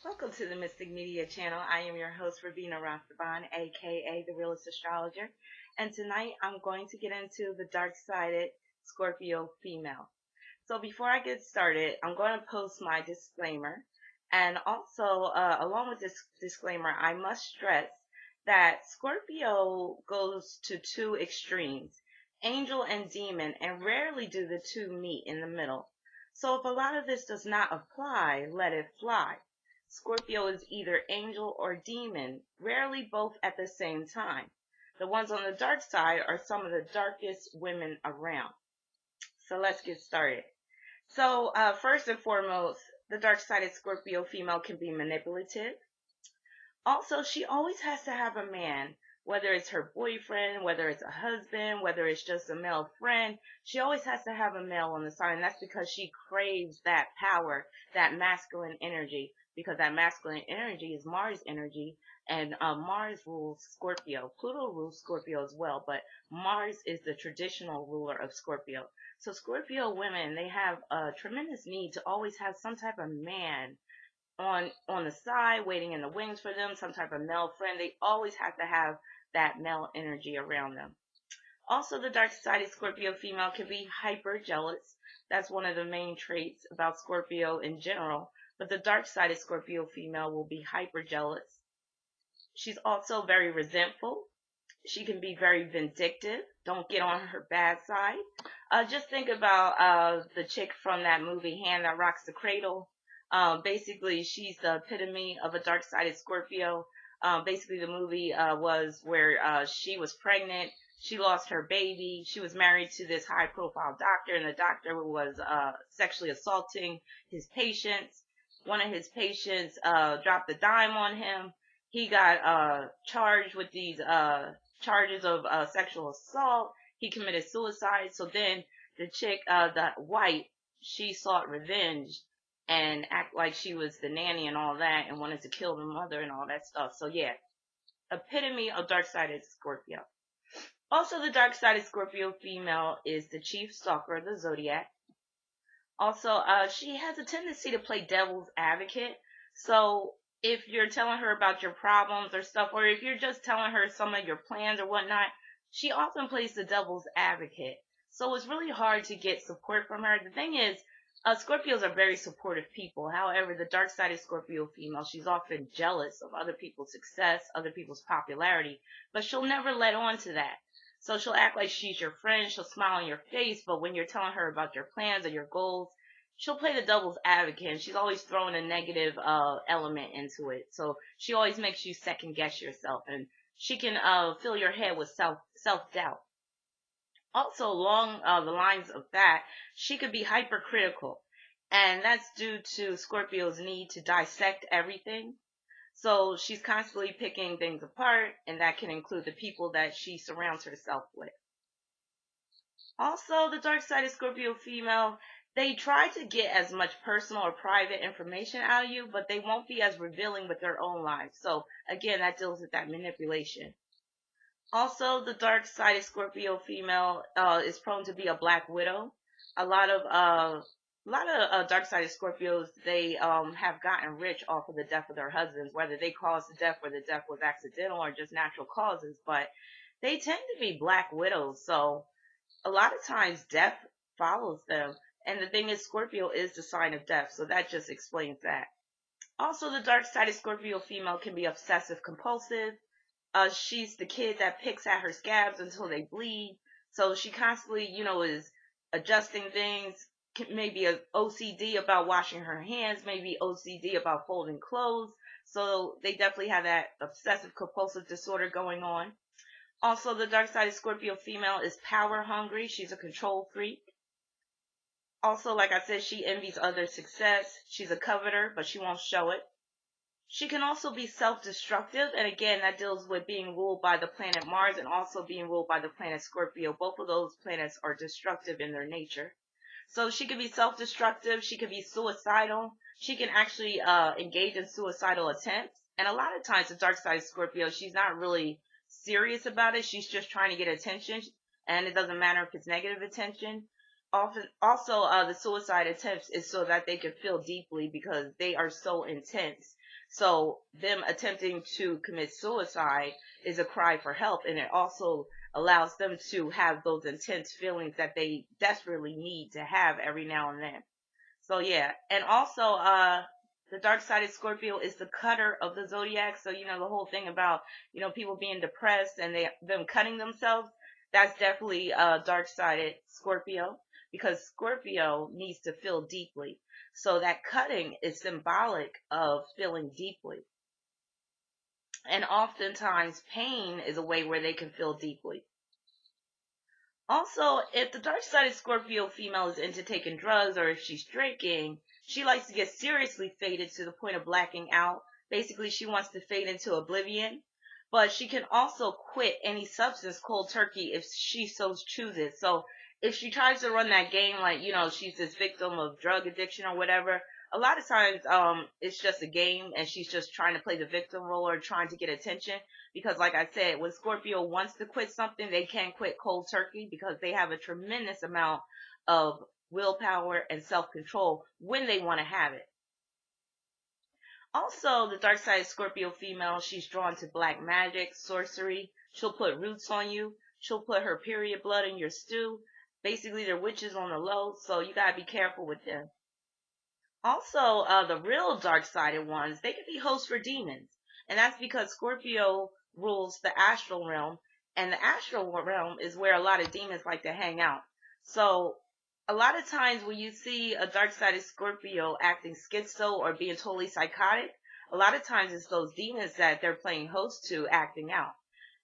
Welcome to the Mystic Media channel. I am your host, Rabina Rastaban, aka the Realist Astrologer. And tonight I'm going to get into the dark-sided Scorpio female. So before I get started, I'm going to post my disclaimer. And also, along with this disclaimer, I must stress that Scorpio goes to two extremes, angel and demon, and rarely do the two meet in the middle. So if a lot of this does not apply, let it fly. Scorpio is either angel or demon, rarely both at the same time. The ones on the dark side are some of the darkest women around. So let's get started. So, first and foremost, the dark-sided Scorpio female can be manipulative. Also, she always has to have a man, whether it's her boyfriend, whether it's a husband, whether it's just a male friend. She always has to have a male on the side, and that's because she craves that power, that masculine energy, because that masculine energy is Mars energy, and Mars rules Scorpio. Pluto rules Scorpio as well, but Mars is the traditional ruler of Scorpio. So Scorpio women, they have a tremendous need to always have some type of man on the side, waiting in the wings for them, some type of male friend. They always have to have that male energy around them. Also, the dark-sided Scorpio female can be hyper jealous. That's one of the main traits about Scorpio in general. But the dark-sided Scorpio female will be hyper jealous. She's also very resentful. She can be very vindictive. Don't get on her bad side. Just think about the chick from that movie, Hand That Rocks the Cradle. Basically, she's the epitome of a dark-sided Scorpio. Basically, the movie was where she was pregnant. She lost her baby. She was married to this high-profile doctor, and the doctor was sexually assaulting his patients. One of his patients dropped a dime on him. He got charged with these charges of sexual assault. He committed suicide. So then the chick, the wife, she sought revenge and act like she was the nanny and all that and wanted to kill the mother and all that stuff. So yeah, epitome of dark-sided Scorpio. Also, the dark-sided Scorpio female is the chief stalker of the zodiac. Also, she has a tendency to play devil's advocate. So if you're telling her about your problems or stuff, or if you're just telling her some of your plans or whatnot, she often plays the devil's advocate. So it's really hard to get support from her. The thing is, Scorpios are very supportive people. However, the dark-sided Scorpio female, she's often jealous of other people's success, other people's popularity, but she'll never let on to that. So she'll act like she's your friend, she'll smile on your face, but when you're telling her about your plans or your goals, she'll play the devil's advocate, and she's always throwing a negative element into it. So she always makes you second guess yourself, and she can fill your head with self doubt. Also, along the lines of that, she could be hypercritical, and that's due to Scorpio's need to dissect everything. So she's constantly picking things apart, and that can include the people that she surrounds herself with. Also, the dark-sided Scorpio female, they try to get as much personal or private information out of you, but they won't be as revealing with their own lives. So again, that deals with that manipulation. Also, the dark-sided Scorpio female is prone to be a black widow. A lot of dark-sided Scorpios, they have gotten rich off of the death of their husbands, whether they caused the death or the death was accidental or just natural causes. But they tend to be black widows, so a lot of times death follows them. And the thing is, Scorpio is the sign of death, so that just explains that. Also, the dark-sided Scorpio female can be obsessive-compulsive. She's the kid that picks at her scabs until they bleed. So she constantly, is adjusting things. Maybe a OCD about washing her hands, maybe OCD about folding clothes. So they definitely have that obsessive-compulsive disorder going on. Also, the dark-sided Scorpio female is power hungry. She's a control freak. Also, like I said, she envies others' success. She's a coveter, but she won't show it. She can also be self-destructive, and again, that deals with being ruled by the planet Mars and also being ruled by the planet Scorpio. Both of those planets are destructive in their nature. So she could be self-destructive, she could be suicidal, she can actually engage in suicidal attempts. And a lot of times the dark side of Scorpio, she's not really serious about it. She's just trying to get attention, and it doesn't matter if it's negative attention. Often, also, the suicide attempts is so that they can feel deeply because they are so intense. So them attempting to commit suicide is a cry for help, and it also allows them to have those intense feelings that they desperately need to have every now and then. So yeah, and also the dark sided Scorpio is the cutter of the zodiac. So the whole thing about people being depressed and them cutting themselves, that's definitely dark sided Scorpio, because Scorpio needs to feel deeply. So that cutting is symbolic of feeling deeply. And oftentimes pain is a way where they can feel deeply. Also, if the dark sided Scorpio female is into taking drugs, or if she's drinking, she likes to get seriously faded to the point of blacking out. Basically, she wants to fade into oblivion. But she can also quit any substance cold turkey if she so chooses. So if she tries to run that game like, she's this victim of drug addiction or whatever, a lot of times it's just a game and she's just trying to play the victim role or trying to get attention. Because like I said, when Scorpio wants to quit something, they can't quit cold turkey because they have a tremendous amount of willpower and self-control when they want to have it. Also, the dark side Scorpio female, she's drawn to black magic, sorcery. She'll put roots on you. She'll put her period blood in your stew. Basically, they're witches on the low, so you gotta be careful with them. Also, the real dark-sided ones, they can be hosts for demons. And that's because Scorpio rules the astral realm, and the astral realm is where a lot of demons like to hang out. So, a lot of times when you see a dark-sided Scorpio acting schizo or being totally psychotic, a lot of times it's those demons that they're playing host to acting out.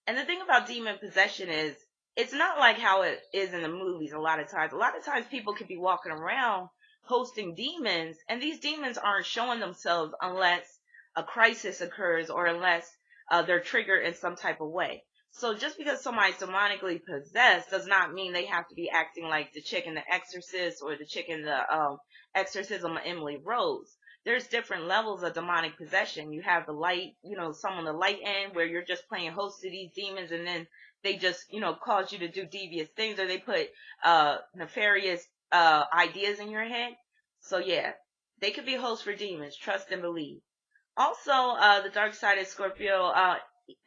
And the thing about demon possession is, it's not like how it is in the movies a lot of times. A lot of times people could be walking around hosting demons, and these demons aren't showing themselves unless a crisis occurs or unless they're triggered in some type of way. So just because somebody's demonically possessed does not mean they have to be acting like the chick in The Exorcist or the chick in the Exorcism of Emily Rose. There's different levels of demonic possession. You have the light, some on the light end where you're just playing host to these demons, and then they just, cause you to do devious things, or they put nefarious ideas in your head. So yeah, they could be hosts for demons. Trust and believe. Also, the dark side of Scorpio,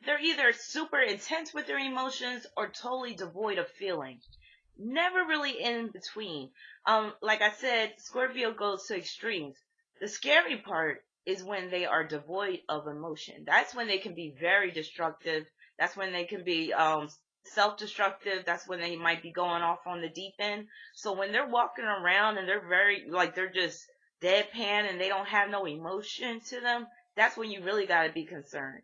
they're either super intense with their emotions or totally devoid of feeling. Never really in between. Like I said, Scorpio goes to extremes. The scary part is when they are devoid of emotion. That's when they can be very destructive. That's when they can be self-destructive. That's when they might be going off on the deep end. So when they're walking around and they're very, like, they're just deadpan and they don't have no emotion to them, that's when you really got to be concerned.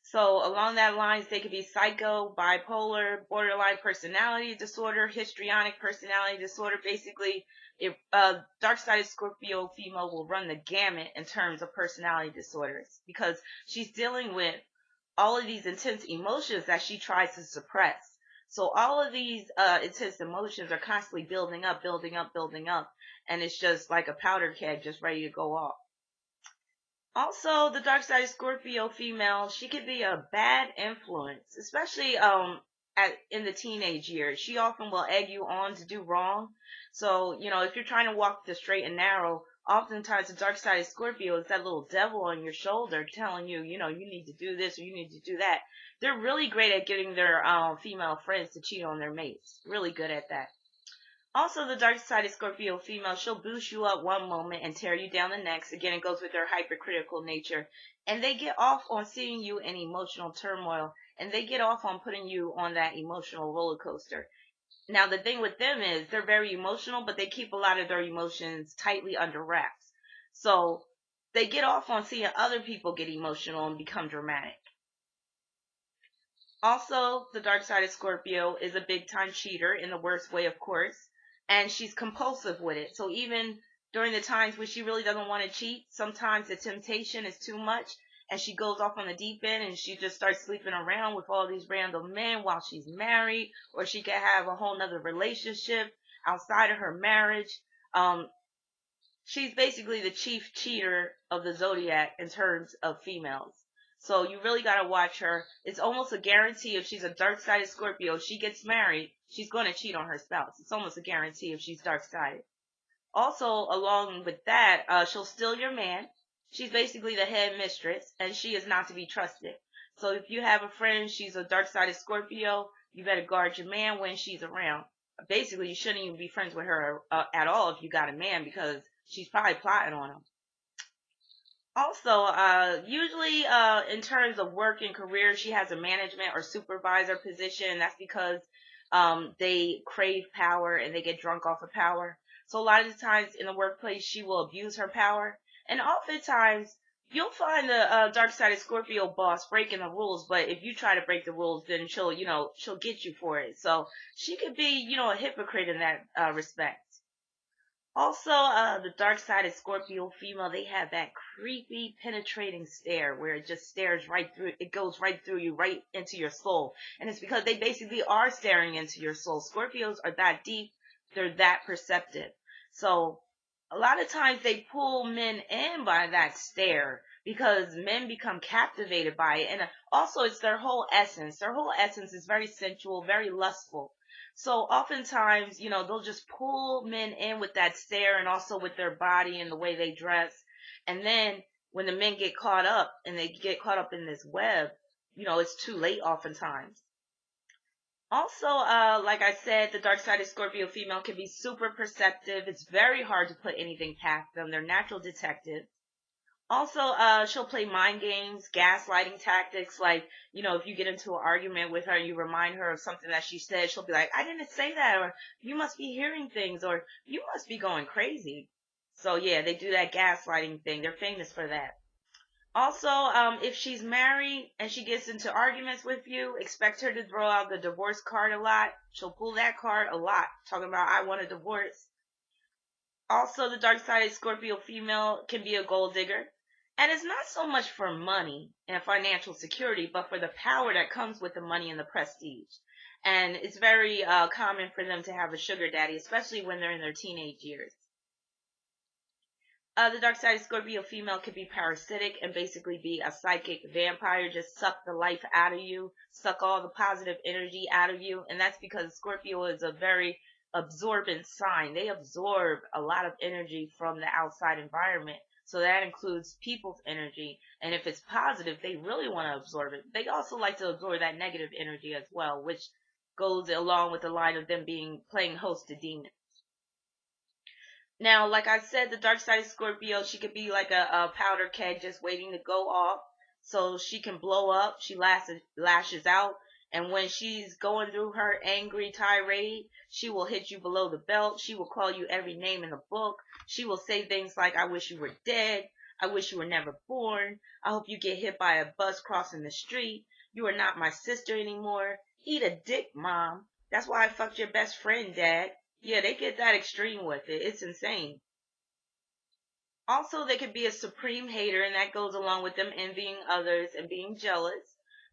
So along that lines, they could be psycho, bipolar, borderline personality disorder, histrionic personality disorder. Basically, if dark-sided Scorpio female will run the gamut in terms of personality disorders because she's dealing with all of these intense emotions that she tries to suppress. So all of these intense emotions are constantly building up, building up, building up, and it's just like a powder keg just ready to go off. Also, the dark side of Scorpio female, she could be a bad influence, especially in the teenage years. She often will egg you on to do wrong. So, if you're trying to walk the straight and narrow, oftentimes the dark side of Scorpio is that little devil on your shoulder telling you, you need to do this or you need to do that. They're really great at getting their female friends to cheat on their mates. Really good at that. Also, the dark side of Scorpio female, she'll boost you up one moment and tear you down the next. Again, it goes with their hypercritical nature. And they get off on seeing you in emotional turmoil. And they get off on putting you on that emotional roller coaster. Now, the thing with them is they're very emotional, but they keep a lot of their emotions tightly under wraps. So they get off on seeing other people get emotional and become dramatic. Also, the dark side of Scorpio is a big time cheater in the worst way, of course, and she's compulsive with it. So even during the times when she really doesn't want to cheat, sometimes the temptation is too much and she goes off on the deep end and she just starts sleeping around with all these random men while she's married, or she could have a whole nother relationship outside of her marriage. Um, she's basically the chief cheater of the zodiac in terms of females. So you really got to watch her. It's almost a guarantee if she's a dark-sided Scorpio, if she gets married, she's going to cheat on her spouse. It's almost a guarantee if she's dark-sided. Also, along with that, she'll steal your man. She's basically the head mistress, and she is not to be trusted. So if you have a friend, she's a dark-sided Scorpio, you better guard your man when she's around. Basically, you shouldn't even be friends with her at all if you got a man, because she's probably plotting on him. Also, usually in terms of work and career, she has a management or supervisor position. That's because they crave power and they get drunk off of power. So a lot of the times in the workplace, she will abuse her power. And oftentimes, you'll find the dark-sided Scorpio boss breaking the rules. But if you try to break the rules, then she'll get you for it. So she could be, a hypocrite in that respect. Also, the dark-sided Scorpio female, they have that creepy, penetrating stare where it just stares right through, it goes right through you, right into your soul. And it's because they basically are staring into your soul. Scorpios are that deep, they're that perceptive. So, a lot of times they pull men in by that stare because men become captivated by it. And also, it's their whole essence. Their whole essence is very sensual, very lustful. So oftentimes, they'll just pull men in with that stare and also with their body and the way they dress. And then when the men get caught up and they get caught up in this web, it's too late oftentimes. Also, like I said, the dark-sided Scorpio female can be super perceptive. It's very hard to put anything past them. They're natural detectives. Also, she'll play mind games, gaslighting tactics. Like, if you get into an argument with her and you remind her of something that she said, she'll be like, I didn't say that, or you must be hearing things, or you must be going crazy. So, yeah, they do that gaslighting thing. They're famous for that. Also, if she's married and she gets into arguments with you, expect her to throw out the divorce card a lot. She'll pull that card a lot, talking about, I want a divorce. Also, the dark-sided Scorpio female can be a gold digger. And it's not so much for money and financial security, but for the power that comes with the money and the prestige. And it's very common for them to have a sugar daddy, especially when they're in their teenage years. The dark-sided Scorpio female could be parasitic and basically be a psychic vampire, just suck the life out of you, suck all the positive energy out of you. And that's because Scorpio is a very absorbent sign. They absorb a lot of energy from the outside environment. So that includes people's energy. And if it's positive, they really want to absorb it. They also like to absorb that negative energy as well, which goes along with the line of them being playing host to demons. Now, like I said, the dark side of Scorpio, she could be like a powder keg just waiting to go off so she can blow up. She lashes out. And when she's going through her angry tirade, she will hit you below the belt. She will call you every name in the book. She will say things like, I wish you were dead. I wish you were never born. I hope you get hit by a bus crossing the street. You are not my sister anymore. Eat a dick, mom. That's why I fucked your best friend, dad. Yeah, they get that extreme with it. It's insane. Also, they could be a supreme hater, and that goes along with them envying others and being jealous.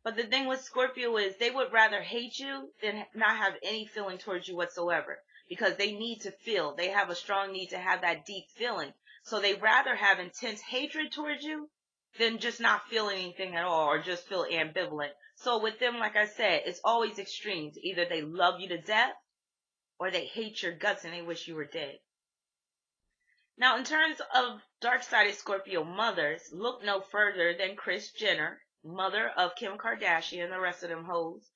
But the thing with Scorpio is they would rather hate you than not have any feeling towards you whatsoever because they need to feel. They have a strong need to have that deep feeling. So they rather have intense hatred towards you than just not feel anything at all or just feel ambivalent. So with them, like I said, it's always extremes. Either they love you to death or they hate your guts and they wish you were dead. Now, in terms of dark-sided Scorpio mothers, look no further than Kris Jenner, mother of Kim Kardashian and the rest of them hoes.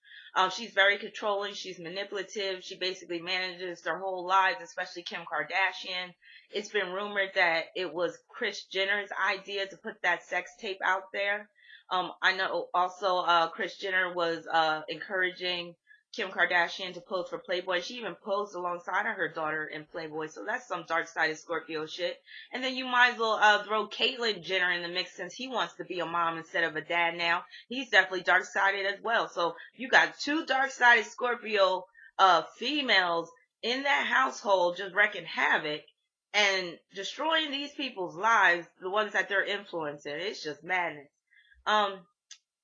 She's very controlling. She's manipulative. She basically manages their whole lives, especially Kim Kardashian. It's been rumored that it was Kris Jenner's idea to put that sex tape out there. I know also Kris Jenner was encouraging Kim Kardashian to pose for Playboy. She even posed alongside of her daughter in Playboy. So that's some dark-sided Scorpio shit. And then you might as well throw Caitlyn Jenner in the mix since he wants to be a mom instead of a dad now. He's definitely dark-sided as well. So you got two dark-sided Scorpio females in that household just wreaking havoc and destroying these people's lives, the ones that they're influencing. It's just madness. Um,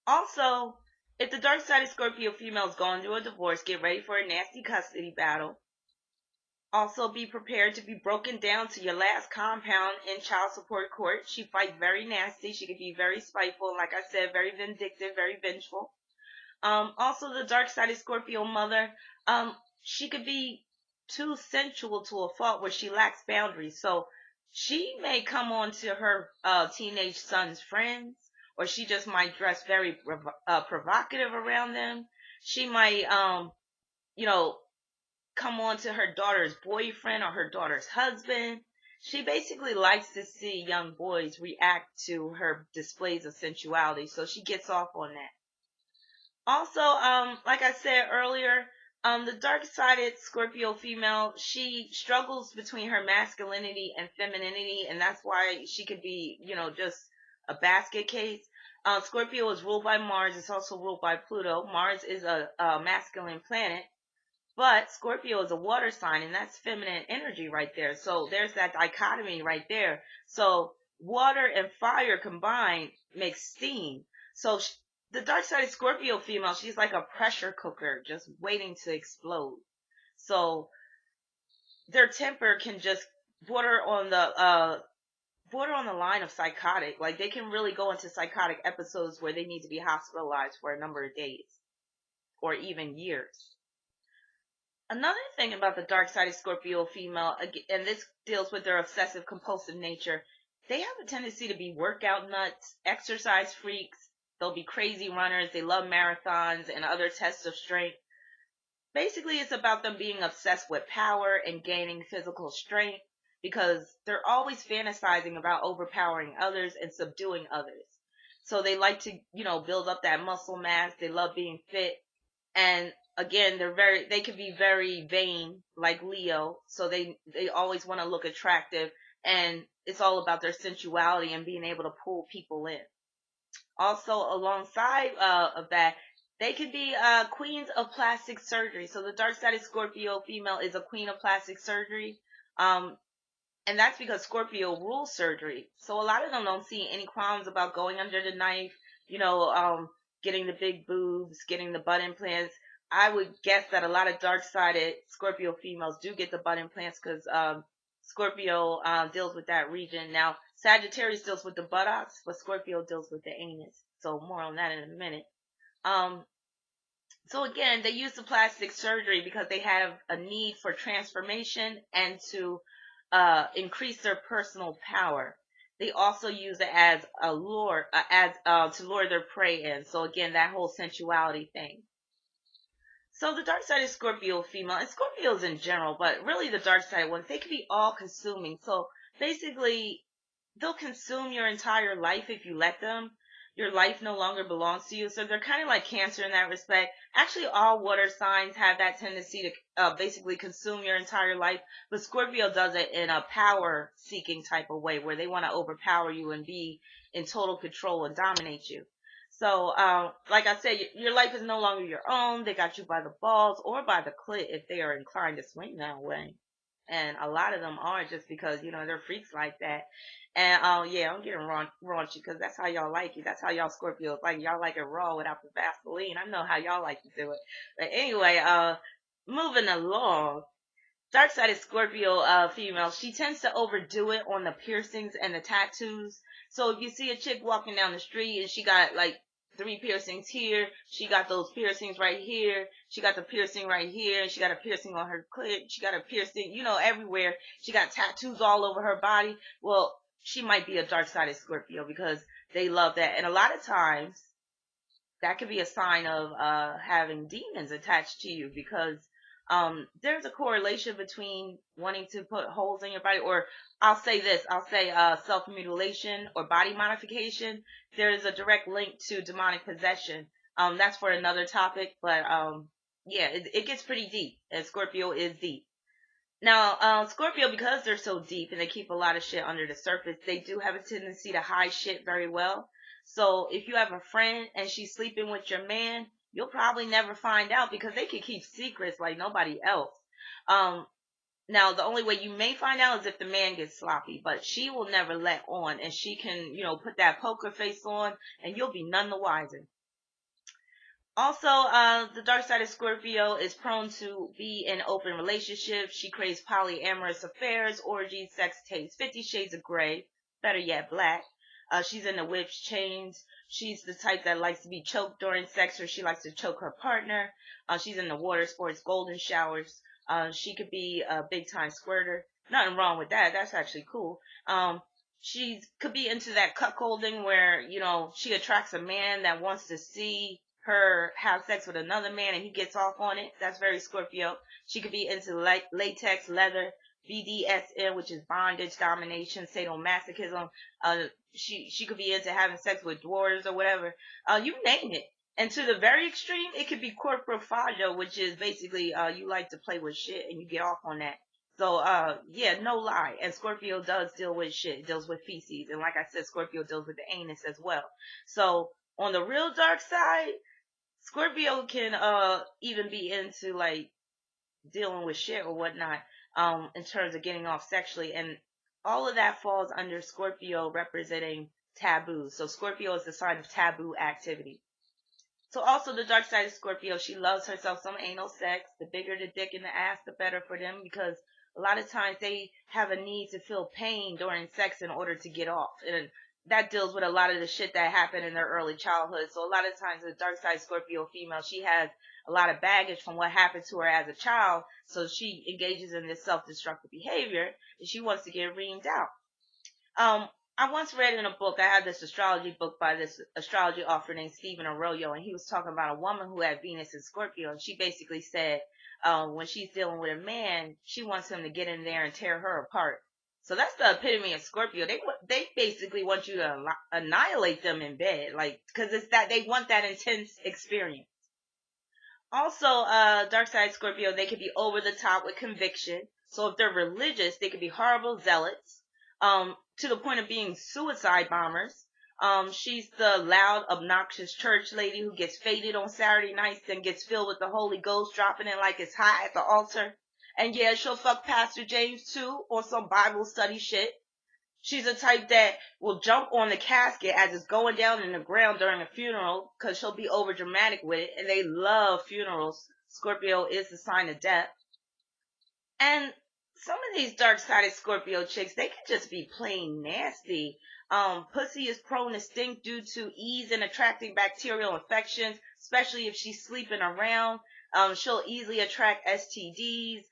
Also, if the dark-sided Scorpio female is going through a divorce, get ready for a nasty custody battle. Also, be prepared to be broken down to your last compound in child support court. She fights very nasty. She can be very spiteful, and like I said, very vindictive, very vengeful. Also, the dark-sided Scorpio mother, she could be too sensual to a fault where she lacks boundaries. So she may come on to her teenage son's friends, or she just might dress very provocative around them. She might, you know, come on to her daughter's boyfriend or her daughter's husband. She basically likes to see young boys react to her displays of sensuality, so she gets off on that. Also, like I said earlier, the dark-sided Scorpio female, she struggles between her masculinity and femininity, and that's why she could be, just a basket case. Scorpio is ruled by Mars. It's also ruled by Pluto. Mars is a masculine planet, but Scorpio is a water sign, and that's feminine energy right there. So there's that dichotomy right there. So water and fire combined makes steam. So the dark side of Scorpio female, she's like a pressure cooker just waiting to explode. So their temper can just border on the line of psychotic. Like they can really go into psychotic episodes where they need to be hospitalized for a number of days or even years. Another thing about the dark side of Scorpio female, and this deals with their obsessive compulsive nature, they have a tendency to be workout nuts, exercise freaks. They'll be crazy runners. They love marathons and other tests of strength. Basically, it's about them being obsessed with power and gaining physical strength because they're always fantasizing about overpowering others and subduing others. So they like to, build up that muscle mass. They love being fit. And again, they can be very vain, like Leo. So they always want to look attractive, and it's all about their sensuality and being able to pull people in. Also, alongside of that, they can be queens of plastic surgery. So the dark side of Scorpio female is a queen of plastic surgery. Um, and that's because Scorpio rules surgery. So a lot of them don't see any qualms about going under the knife, getting the big boobs, getting the butt implants. I would guess that a lot of dark-sided Scorpio females do get the butt implants because Scorpio deals with that region. Now, Sagittarius deals with the buttocks, but Scorpio deals with the anus. So more on that in a minute. Um, so again, they use the plastic surgery because they have a need for transformation and to increase their personal power. They also use it as a lure, to lure their prey in. So again, that whole sensuality thing. So the dark side is Scorpio female, and Scorpios in general, but really the dark side ones, they can be all consuming. So basically, they'll consume your entire life if you let them. Your life no longer belongs to you. So they're kind of like Cancer in that respect. Actually, all water signs have that tendency to basically consume your entire life. But Scorpio does it in a power seeking type of way where they want to overpower you and be in total control and dominate you. So, like I said, your life is no longer your own. They got you by the balls or by the clit if they are inclined to swing that way. And a lot of them are just because, they're freaks like that. And, yeah, I'm getting raunchy because that's how y'all like it. That's how y'all Scorpios like. Y'all like it raw without the Vaseline. I know how y'all like to do it. But anyway, moving along. Dark side is Scorpio female. She tends to overdo it on the piercings and the tattoos. So if you see a chick walking down the street and she got like 3 piercings here, she got those piercings right here, she got the piercing right here, and she got a piercing on her clit, she got a piercing, everywhere. She got tattoos all over her body. Well, she might be a dark sided Scorpio because they love that. And a lot of times that could be a sign of having demons attached to you because there's a correlation between wanting to put holes in your body, or I'll say self-mutilation or body modification. There is a direct link to demonic possession. That's for another topic, but yeah, it gets pretty deep, and Scorpio is deep. Now, Scorpio, because they're so deep and they keep a lot of shit under the surface, they do have a tendency to hide shit very well. So if you have a friend and she's sleeping with your man, you'll probably never find out because they can keep secrets like nobody else. Um, Now, the only way you may find out is if the man gets sloppy, but she will never let on, and she can, put that poker face on, and you'll be none the wiser. Also, the dark side of Scorpio is prone to be in open relationships. She craves polyamorous affairs, orgies, sex tapes, 50 shades of gray, better yet, black. She's into whips, chains. She's the type that likes to be choked during sex, or she likes to choke her partner. She's into water sports, golden showers. She could be a big time squirter. Nothing wrong with that. That's actually cool. She could be into that cuckolding where, she attracts a man that wants to see her have sex with another man and he gets off on it. That's very Scorpio. She could be into latex, leather, BDSM, which is bondage, domination, sadomasochism. She could be into having sex with dwarves or whatever. You name it. And to the very extreme, it could be corporophagia, which is basically you like to play with shit and you get off on that. So, yeah, no lie. And Scorpio does deal with shit. It deals with feces. And like I said, Scorpio deals with the anus as well. So, on the real dark side, Scorpio can, even be into, like, dealing with shit or whatnot, in terms of getting off sexually. And all of that falls under Scorpio representing taboo. So, Scorpio is the sign of taboo activity. So also the dark side of Scorpio, she loves herself some anal sex. The bigger the dick in the ass, the better for them, because a lot of times they have a need to feel pain during sex in order to get off. And that deals with a lot of the shit that happened in their early childhood. So a lot of times the dark side Scorpio female, she has a lot of baggage from what happened to her as a child. So she engages in this self-destructive behavior and she wants to get reamed out. Um, I once read in a book, I had this astrology book by this astrology author named Stephen Arroyo, and he was talking about a woman who had Venus in Scorpio, and she basically said, when she's dealing with a man, she wants him to get in there and tear her apart. So that's the epitome of Scorpio. They basically want you to annihilate them in bed, like, because it's that they want that intense experience. Also, dark side Scorpio, they could be over the top with conviction. So if they're religious, they could be horrible zealots, to the point of being suicide bombers. She's the loud, obnoxious church lady who gets faded on Saturday nights and gets filled with the Holy Ghost, dropping in like it's hot at the altar. And yeah, she'll fuck Pastor James too, or some Bible study shit. She's the type that will jump on the casket as it's going down in the ground during a funeral because she'll be over dramatic with it. And they love funerals. Scorpio is the sign of death. And some of these dark-sided Scorpio chicks, they can just be plain nasty. Pussy is prone to stink due to ease in attracting bacterial infections, especially if she's sleeping around. She'll easily attract STDs,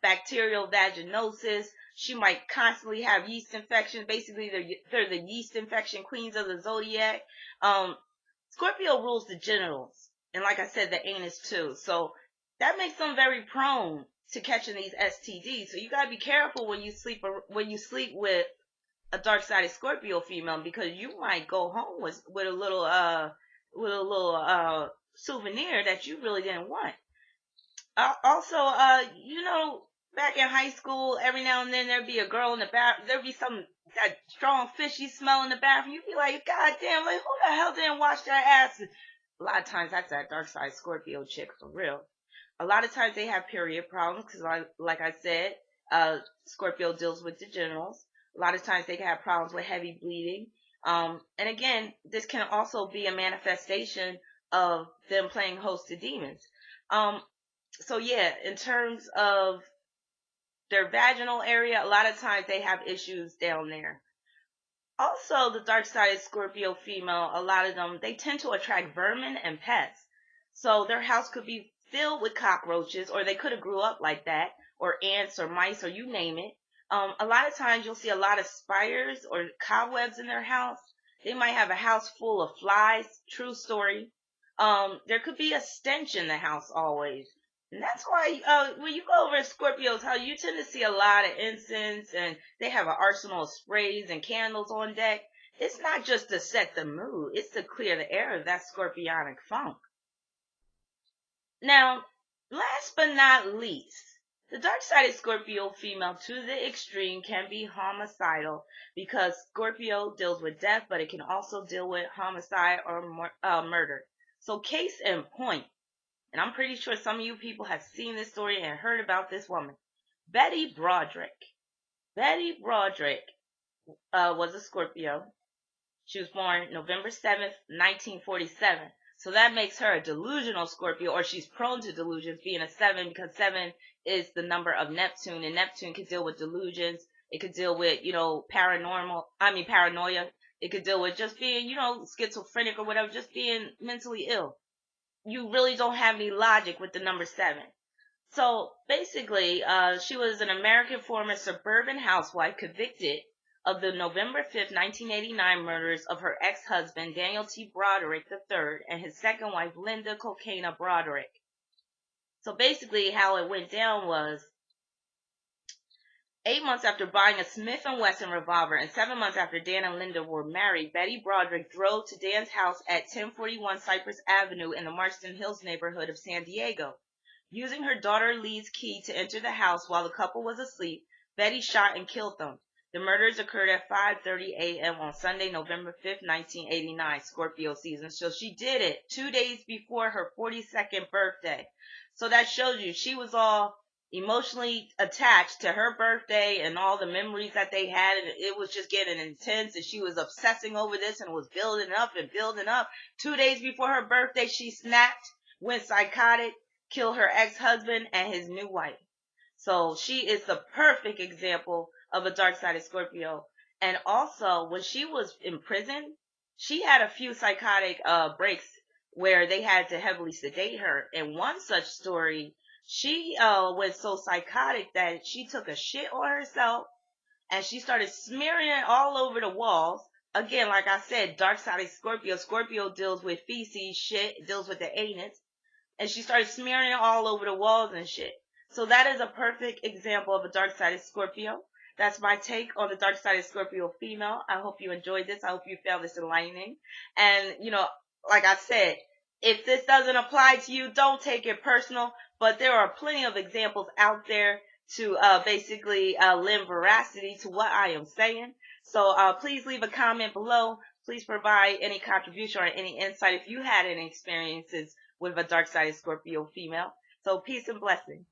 bacterial vaginosis. She might constantly have yeast infections. Basically, they're the yeast infection queens of the zodiac. Um, Scorpio rules the genitals, and like I said, the anus too. So that makes them very prone to catching these STDs. So you gotta be careful when you sleep with a dark-sided Scorpio female, because you might go home with a little souvenir that you really didn't want. Also, back in high school, every now and then there'd be a girl in the bathroom. There'd be that strong fishy smell in the bathroom. You'd be like, God damn, like who the hell didn't wash their ass? A lot of times that's that dark side Scorpio chick for real. A lot of times they have period problems because, like I said, Scorpio deals with the genitals. A lot of times they can have problems with heavy bleeding. And again, this can also be a manifestation of them playing host to demons. Um, so yeah, in terms of their vaginal area, a lot of times they have issues down there. Also, the dark side Scorpio female, a lot of them, they tend to attract vermin and pests. So their house could be filled with cockroaches, or they could have grew up like that, or ants or mice, or you name it. A lot of times you'll see a lot of spiders or cobwebs in their house. They might have a house full of flies. True story. There could be a stench in the house always. And that's why when you go over to Scorpio's house, you tend to see a lot of incense, and they have an arsenal of sprays and candles on deck. It's not just to set the mood, it's to clear the air of that scorpionic funk. Now, last but not least, the dark-sided Scorpio female to the extreme can be homicidal, because Scorpio deals with death, but it can also deal with homicide or murder. So case in point, and I'm pretty sure some of you people have seen this story and heard about this woman, Betty Broderick. Betty Broderick was a Scorpio. She was born November 7th, 1947. So that makes her a delusional Scorpio, or she's prone to delusions, being a 7, because 7 is the number of Neptune, and Neptune could deal with delusions. It could deal with, paranoia. It could deal with just being, schizophrenic or whatever, just being mentally ill. You really don't have any logic with the number 7. So basically, she was an American former suburban housewife convicted of the November 5th, 1989 murders of her ex-husband, Daniel T. Broderick III, and his second wife, Linda Cocaina Broderick. So basically, how it went down was 8 months after buying a Smith & Wesson revolver and 7 months after Dan and Linda were married, Betty Broderick drove to Dan's house at 1041 Cypress Avenue in the Marston Hills neighborhood of San Diego. Using her daughter Lee's key to enter the house while the couple was asleep, Betty shot and killed them. The murders occurred at 5:30 a.m. on Sunday, November 5th, 1989, Scorpio season. So she did it 2 days before her 42nd birthday. So that shows you she was all emotionally attached to her birthday and all the memories that they had, and it was just getting intense, and she was obsessing over this and was building up and building up. 2 days before her birthday, she snapped, went psychotic, killed her ex-husband and his new wife. So she is the perfect example of a dark-sided Scorpio. And also, when she was in prison, she had a few psychotic breaks where they had to heavily sedate her. In one such story, she was so psychotic that she took a shit on herself and she started smearing it all over the walls. Again, like I said, dark-sided Scorpio. Scorpio deals with feces, shit, deals with the anus, and she started smearing it all over the walls and shit. So that is a perfect example of a dark-sided Scorpio. That's my take on the dark-sided Scorpio female. I hope you enjoyed this. I hope you found this enlightening. And, like I said, if this doesn't apply to you, don't take it personal. But there are plenty of examples out there to basically lend veracity to what I am saying. So please leave a comment below. Please provide any contribution or any insight if you had any experiences with a dark-sided Scorpio female. So peace and blessings.